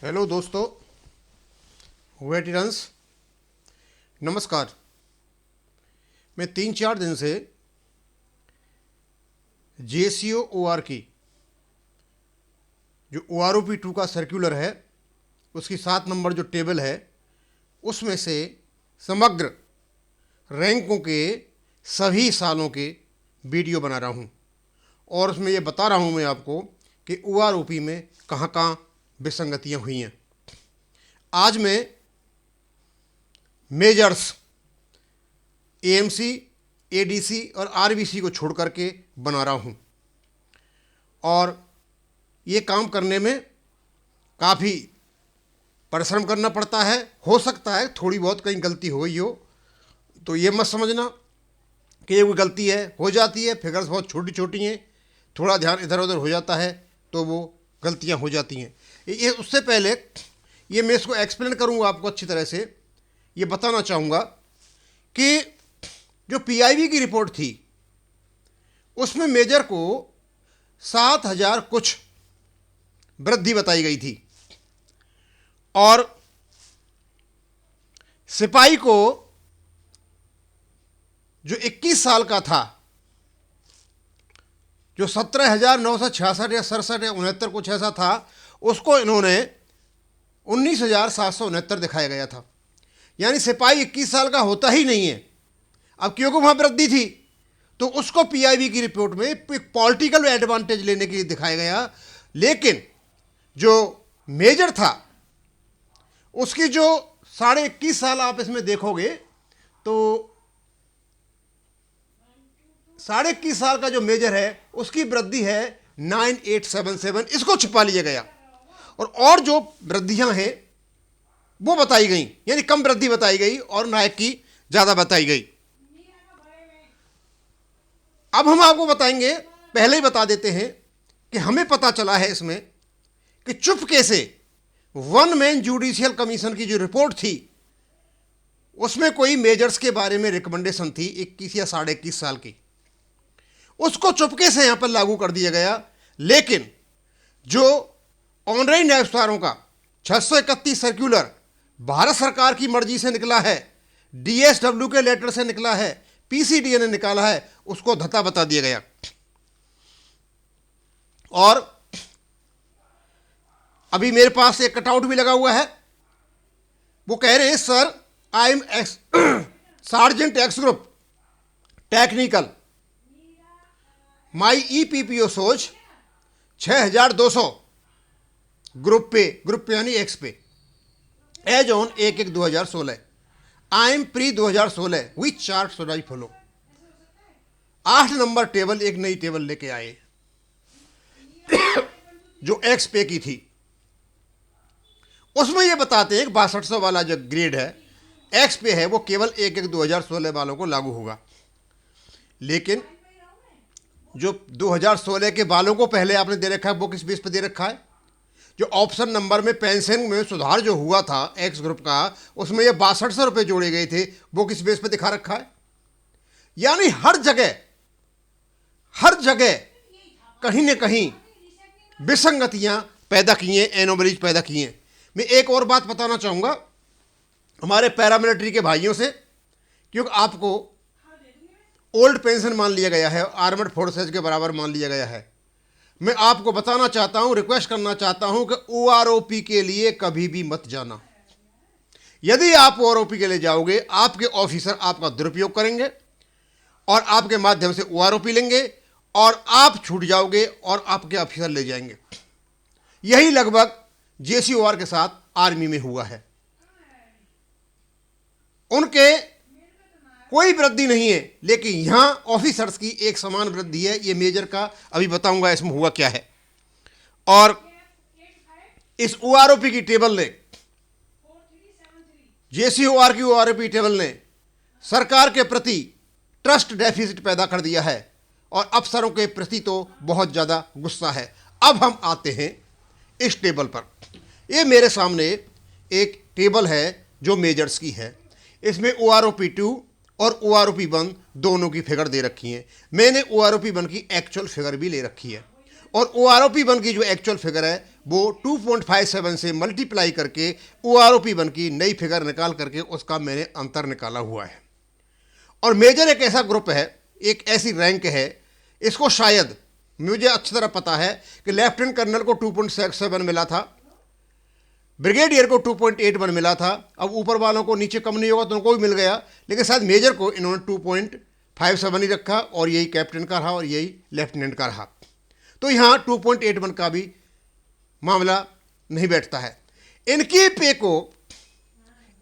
Hello दोस्तों, veterans, नमस्कार। मैं 3-4 दिन से JCOOR की जो OROP2 का सर्कुलर है उसकी 7 नंबर जो टेबल है उसमें से समग्र रैंकों के सभी सालों के वीडियो बना रहा हूँ और उसमें ये बता रहा हूँ मैं आपको कि OROP में कहाँ कहाँ विसंगतियाँ हुई हैं। आज मैं मेजर्स AMC, ADC और RBC को छोड़ करके बना रहा हूँ और ये काम करने में काफ़ी परिश्रम करना पड़ता है। हो सकता है थोड़ी बहुत कहीं गलती हो गई हो, तो ये मत समझना कि ये कोई गलती है, हो जाती है। फिगर्स बहुत छोटी छोटी हैं, थोड़ा ध्यान इधर उधर हो जाता है तो वो गलतियाँ हो जाती हैं। ये उससे पहले ये मैं इसको एक्सप्लेन करूँगा आपको अच्छी तरह से। ये बताना चाहूँगा कि जो PIB की रिपोर्ट थी उसमें मेजर को 7,000 कुछ वृद्धि बताई गई थी और सिपाही को जो 21 साल का था, जो 17,966 या 67 या 69 कुछ ऐसा था, उसको इन्होंने 19,769 दिखाया गया था। यानी सिपाही 21 साल का होता ही नहीं है। अब क्योंकि वहाँ वृद्धि थी तो उसको PIB की रिपोर्ट में एक पॉलिटिकल एडवांटेज लेने के लिए दिखाया गया। लेकिन जो मेजर था उसकी जो 21.5 साल आप इसमें देखोगे तो 21.5 साल का जो मेजर है उसकी वृद्धि है 9877। इसको छुपा लिया गया और जो वृद्धियां हैं वो बताई गई, यानी कम वृद्धि बताई गई और नायक की ज्यादा बताई गई। अब हम आपको बताएंगे, पहले ही बता देते हैं कि हमें पता चला है इसमें कि चुपके से वन मैन जुडिशियल कमीशन की जो रिपोर्ट थी उसमें कोई मेजर्स के बारे में रिकमेंडेशन थी 21 या 21.5 साल की, उसको चुपके से यहां पर लागू कर दिया गया। लेकिन जो ऑनलाइन अफसरों का 631 सर्कुलर भारत सरकार की मर्जी से निकला है, DSW के लेटर से निकला है, PCDA ने निकाला है, उसको धता बता दिया गया। और अभी मेरे पास एक कटआउट भी लगा हुआ है। वो कह रहे हैं, sir I am sergeant X group technical, my EPPO सोच 6,200 ग्रुप पे यानी X pay, as on 1/1/2016, I am pre 2016, which chart should I follow. 8 number table, एक नई टेबल लेके आए जो एक्स पे की थी। उसमें ये बताते हैं कि 6200 वाला जो ग्रेड है एक्स पे है वो केवल 1/1/2016 वालों को लागू होगा। लेकिन जो 2016 के वालों को पहले आपने दे रखा है वो किस बेस पे दे रखा है? जो ऑप्शन नंबर में पेंशन में सुधार जो हुआ था एक्स ग्रुप का, उसमें ये 6200 रुपये जोड़े गए थे, वो किस बेस पे दिखा रखा है? यानी हर जगह कहीं ना कहीं विसंगतियां पैदा की हैं, एनोमलीज पैदा की हैं। मैं एक और बात बताना चाहूंगा हमारे पैरामिलिट्री के भाइयों से, क्योंकि आपको ओल्ड पेंशन मान लिया गया है, आर्मड फोर्सेज के बराबर मान लिया गया है। मैं आपको बताना चाहता हूं, रिक्वेस्ट करना चाहता हूं कि OROP के लिए कभी भी मत जाना। यदि आप OROP के लिए जाओगे, आपके ऑफिसर आपका दुरुपयोग करेंगे और आपके माध्यम से OROP लेंगे और आप छूट जाओगे और आपके ऑफिसर ले जाएंगे। यही लगभग JCOR के साथ आर्मी में हुआ है। उनके कोई वृद्धि नहीं है, लेकिन यहां ऑफिसर्स की एक समान वृद्धि है। ये मेजर का अभी बताऊंगा इसमें हुआ क्या है। और इस OROP की टेबल ने, JCOR की OROP टेबल ने सरकार के प्रति ट्रस्ट डेफिसिट पैदा कर दिया है और अफसरों के प्रति तो बहुत ज्यादा गुस्सा है। अब हम आते हैं इस टेबल पर। ये मेरे सामने एक टेबल है जो मेजर्स की है। इसमें OROP2 और OROP1 दोनों की फिगर दे रखी है। मैंने OROP1 की एक्चुअल फिगर भी ले रखी है और OROP1 की जो एक्चुअल फिगर है वो 2.57 से मल्टीप्लाई करके OROP1 की नई फिगर निकाल करके उसका मैंने अंतर निकाला हुआ है। और मेजर एक ऐसा ग्रुप है, एक ऐसी रैंक है, इसको शायद मुझे अच्छी तरह पता है कि लेफ्टिनेंट कर्नल को 2.67 मिला था, ब्रिगेडियर को 2.81 मिला था। अब ऊपर वालों को नीचे कम नहीं होगा तो उनको भी मिल गया, लेकिन शायद मेजर को इन्होंने 2.57 ही रखा और यही कैप्टन का रहा और यही लेफ्टिनेंट का रहा। तो यहाँ 2.81 का भी मामला नहीं बैठता है। इनकी पे को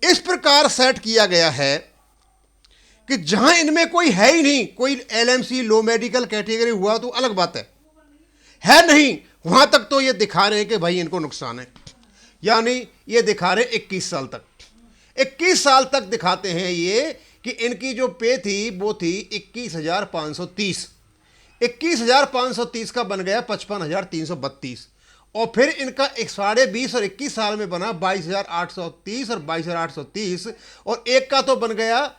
इस प्रकार सेट किया गया है कि जहां इनमें कोई है ही नहीं, कोई LMC लो मेडिकल कैटेगरी हुआ तो अलग बात है नहीं, वहां तक तो ये दिखा रहे हैं कि भाई इनको नुकसान है। यानी ये दिखा रहे 21 साल तक, 21 साल तक दिखाते हैं ये कि इनकी जो पे थी वो थी 21,530, 21,530 का बन गया 55,332 और फिर इनका 20.5 और 21 साल में बना 22,830 और 22,830 और एक का तो बन गया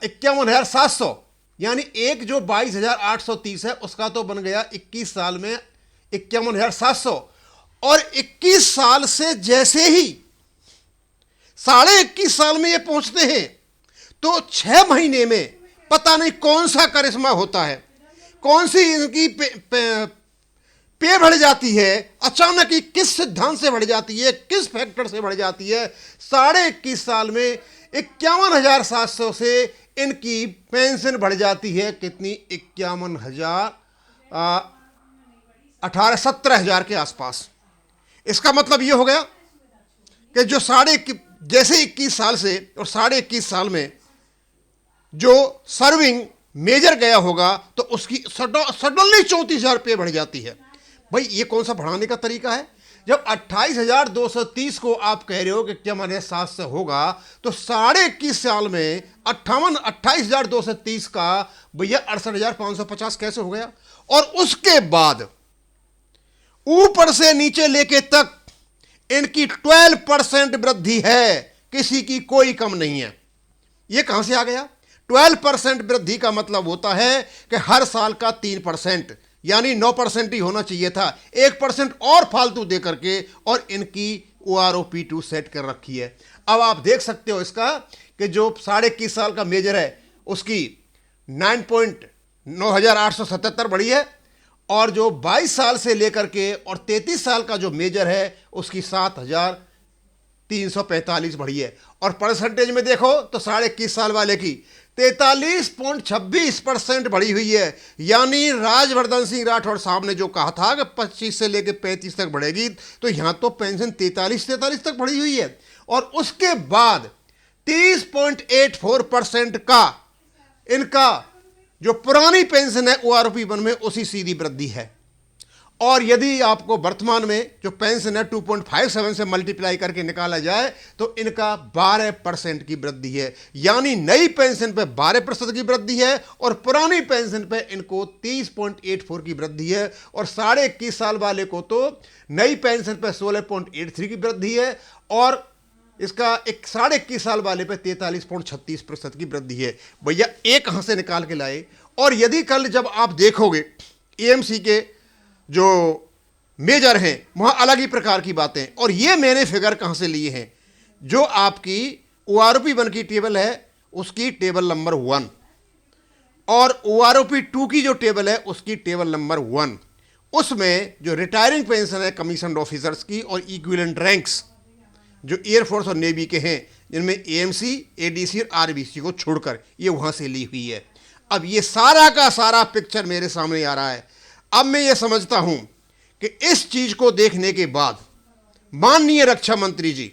51,700। यानी एक जो 22,830 है उसका तो बन गया 21 साल में 51,700 और 21 साल से जैसे ही 21.5 साल में ये पहुंचते हैं तो 6 महीने में पता नहीं कौन सा करिश्मा होता है, कौन सी इनकी पे बढ़ जाती है, अचानक ही किस सिद्धांत से बढ़ जाती है, किस फैक्टर से बढ़ जाती है। 21.5 साल में 51,700 से इनकी पेंशन बढ़ जाती है कितनी, 17,000 के आसपास। इसका मतलब ये हो गया कि जो जैसे 21 साल से और 21.5 साल में जो सर्विंग मेजर गया होगा तो उसकी सडनली 34,000 रुपये बढ़ जाती है। भाई ये कौन सा बढ़ाने का तरीका है? जब 28,230 को आप कह रहे हो कि 51,700 होगा तो 21.5 साल में 28,230 का भैया 68,550 कैसे हो गया? और उसके बाद ऊपर से नीचे लेके तक इनकी 12% वृद्धि है, किसी की कोई कम नहीं है। ये कहां से आ गया? 12% वृद्धि का मतलब होता है कि हर साल का 3%, यानी 9% ही होना चाहिए था, 1% और फालतू दे करके और इनकी OROP2 सेट कर रखी है। अब आप देख सकते हो इसका कि जो 21.5 साल का मेजर है उसकी 9,877 बढ़ी है और जो 22 साल से लेकर के और 33 साल का जो मेजर है उसकी 7,345 बढ़ी है। और परसेंटेज में देखो तो 21.5 साल वाले की 43.26% बढ़ी हुई है। यानी राजवर्धन सिंह राठौड़ साहब ने जो कहा था कि 25 से लेकर 35 तक बढ़ेगी, तो यहां तो पेंशन 43 तक बढ़ी हुई है। और उसके बाद 30.84% का इनका जो पुरानी पेंशन है OROP1 में उसी सीधी वृद्धि है। और यदि आपको वर्तमान में जो पेंशन है 2.57 से मल्टीप्लाई करके निकाला जाए तो इनका 12% की वृद्धि है। यानी नई पेंशन पे 12% की वृद्धि है और पुरानी पेंशन पे इनको 30.84 की वृद्धि है। और 21.5 साल वाले को तो नई पेंशन पे 16.83 की वृद्धि है और इसका 21.5 साल वाले पे 43.36% की वृद्धि है। भैया एक कहां से निकाल के लाए? और यदि कल जब आप देखोगे AMC के जो मेजर हैं वहाँ अलग ही प्रकार की बातें। और ये मैंने फिगर कहाँ से लिए हैं? जो आपकी OROP1 की टेबल है उसकी टेबल नंबर 1 और OROP2 की जो टेबल है उसकी टेबल नंबर 1, उसमें जो रिटायरिंग पेंशन है कमीशन ऑफिसर्स की और इक्विवेलेंट रैंक्स जो एयरफोर्स और नेवी के हैं जिनमें AMC, ADC और RBC को छोड़कर ये वहाँ से ली हुई है। अब ये सारा का सारा पिक्चर मेरे सामने आ रहा है। अब मैं ये समझता हूं कि इस चीज को देखने के बाद माननीय रक्षा मंत्री जी,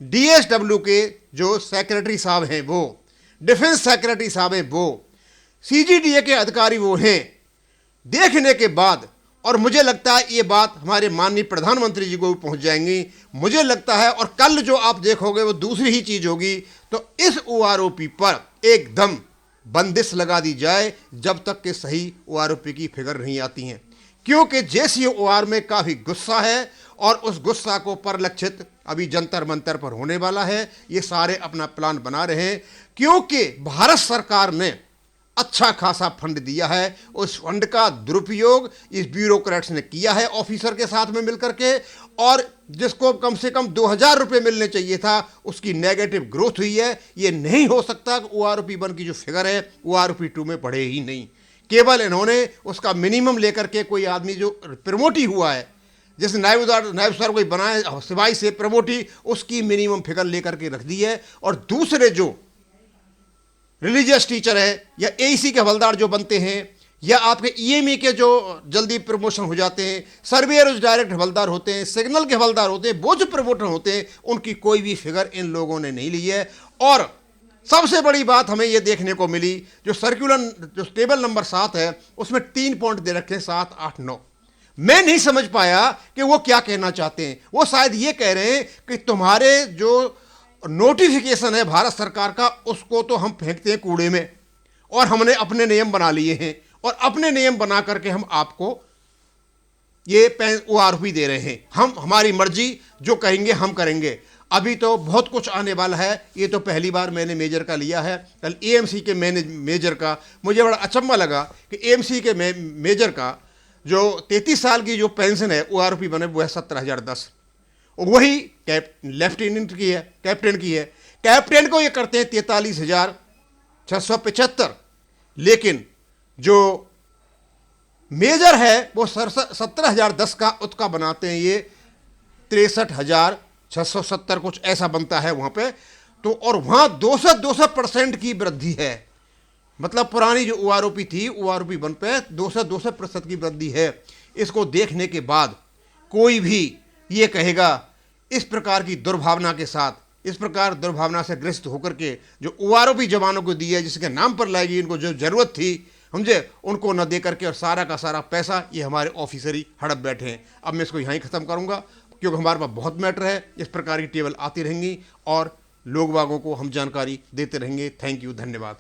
DSW के जो सेक्रेटरी साहब हैं वो, डिफेंस सेक्रेटरी साहब हैं वो, CGDA के अधिकारी वो हैं, देखने के बाद और मुझे लगता है ये बात हमारे माननीय प्रधानमंत्री जी को भी पहुंच जाएंगी। मुझे लगता है और कल जो आप देखोगे वो दूसरी ही चीज होगी। तो इस OROP पर एकदम बंदिश लगा दी जाए जब तक कि सही OROP की फिगर नहीं आती हैं, क्योंकि JCOR में काफ़ी गुस्सा है और उस गुस्सा को परिलक्षित अभी जंतर मंतर पर होने वाला है। ये सारे अपना प्लान बना रहे हैं क्योंकि भारत सरकार ने अच्छा खासा फंड दिया है। उस फंड का दुरुपयोग इस ब्यूरोक्रेट्स ने किया है ऑफिसर के साथ में मिलकर के, और जिसको कम से कम 2,000 रुपये मिलने चाहिए था उसकी नेगेटिव ग्रोथ हुई है। ये नहीं हो सकता कि OROP-1 की जो फिगर है OROP-2 में बढ़े ही नहीं। केवल इन्होंने उसका मिनिमम लेकर के, कोई आदमी जो प्रमोट ही हुआ है, जैसे नायब सर कोई बनाए सिपाही से प्रमोटी, उसकी मिनिमम फिगर लेकर के रख दी है। और दूसरे जो रिलीजियस टीचर है या AEC के हवलदार जो बनते हैं, या आपके EME के जो जल्दी प्रमोशन हो जाते हैं, सर्वेयर जो डायरेक्ट हवलदार होते हैं, सिग्नल के हवलदार होते हैं, वो जो प्रमोटर होते हैं, उनकी कोई भी फिगर इन लोगों ने नहीं ली है। और सबसे बड़ी बात हमें ये देखने को मिली, जो सर्कुलर जो टेबल नंबर 7 है उसमें 3 पॉइंट दे रखे हैं, 7, 8, 9। मैं नहीं समझ पाया कि वो क्या कहना चाहते हैं। वो शायद ये कह रहे हैं कि तुम्हारे जो नोटिफिकेशन है भारत सरकार का, उसको तो हम फेंकते हैं कूड़े में, और हमने अपने नियम बना लिए हैं, और अपने नियम बना करके हम आपको ये OROP दे रहे हैं। हम हमारी मर्जी जो कहेंगे हम करेंगे। अभी तो बहुत कुछ आने वाला है। ये तो पहली बार मैंने मेजर का लिया है। कल AMC के मेजर का मुझे बड़ा अचंभा लगा कि AMC के मेजर का जो 33 साल की जो पेंशन है OROP बने वो है 17,010, और वही लेफ्टिनेंट की है, कैप्टन की है। कैप्टन को ये करते हैं 43,675, लेकिन जो मेजर है वो 17,010 का उसका बनाते हैं ये 63,670, कुछ ऐसा बनता है वहाँ पे। तो और वहाँ 200% की वृद्धि है। मतलब पुरानी जो OROP थी OROP-1 पे 200% की वृद्धि है। इसको देखने के बाद कोई भी ये कहेगा इस प्रकार की दुर्भावना के साथ, इस प्रकार दुर्भावना से ग्रस्त होकर के जो OROP जवानों को दी है, जिसके नाम पर लाएगी, इनको जो जरूरत थी समझे, उनको न दे करके और सारा का सारा पैसा ये हमारे ऑफिसर ही हड़प बैठे हैं। अब मैं इसको यहाँ ही ख़त्म करूँगा, क्योंकि हमारे पास बहुत मैटर है। इस प्रकार की टेबल आती रहेंगी और लोग बागों को हम जानकारी देते रहेंगे। थैंक यू, धन्यवाद।